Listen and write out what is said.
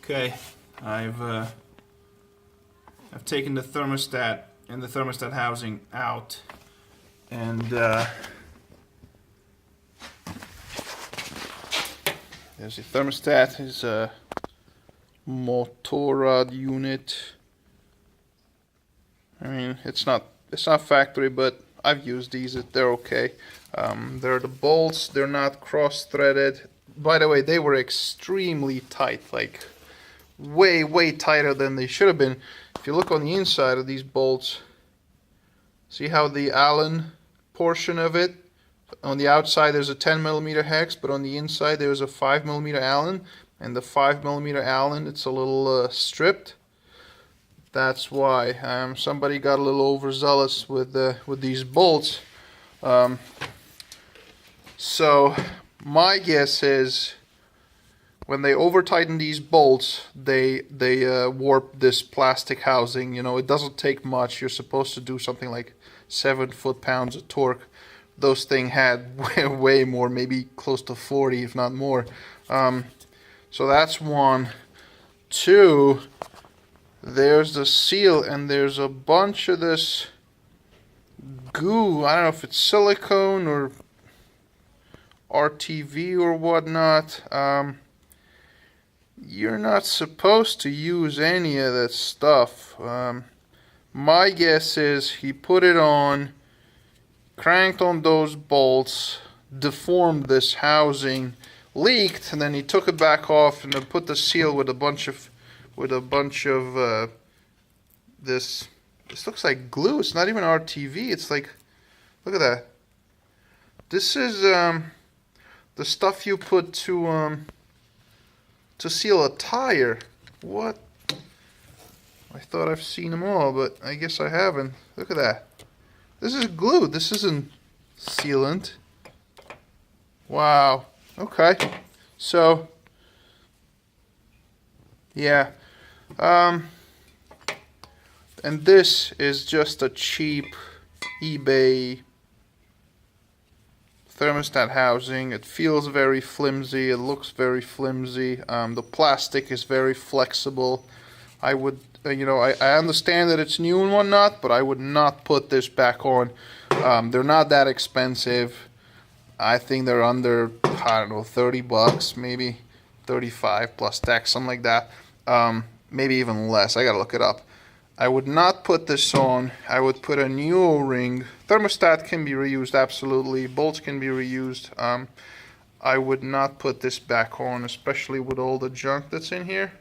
Okay, I've taken the thermostat and the thermostat housing out, and there's the thermostat. Is a motor unit. I mean, it's not factory, but I've used these. They're okay. They're the bolts. They're not cross-threaded. By the way, they were extremely tight, like way tighter than they should have been. If you look on the inside of these bolts, see how the Allen portion of it, on the outside there's a 10mm hex, but on the inside there's a 5mm Allen, and the 5mm Allen, it's a little stripped. That's why somebody got a little overzealous with these bolts. So my guess is when they over tighten these bolts, they warp this plastic housing. You know, it doesn't take much. You're supposed to do something like 7 foot-pounds of torque. Those things had way more, maybe close to 40, if not more. So that's one. Two, there's the seal, and there's a bunch of this goo. I don't know if it's silicone or RTV or whatnot. You're not supposed to use any of that stuff. My guess is he put it on, cranked on those bolts, deformed this housing, leaked, and then he took it back off and then put the seal with a bunch of this looks like glue. It's not even RTV. It's like, look at that. This is the stuff you put to seal a tire. What? I thought I've seen them all, but I guess I haven't. Look at that. This is glue. This isn't sealant. Wow. Okay. So, yeah. And this is just a cheap eBay thermostat housing. It feels very flimsy. It looks very flimsy. The plastic is very flexible. I would, I understand that it's new and whatnot, but I would not put this back on. They're not that expensive. I think they're under, I don't know, 30 bucks, maybe 35 plus tax, something like that. Maybe even less. I gotta look it up. I would not put this on. I would put a new O-ring. Thermostat can be reused, absolutely. Bolts can be reused. I would not put this back on, especially with all the junk that's in here.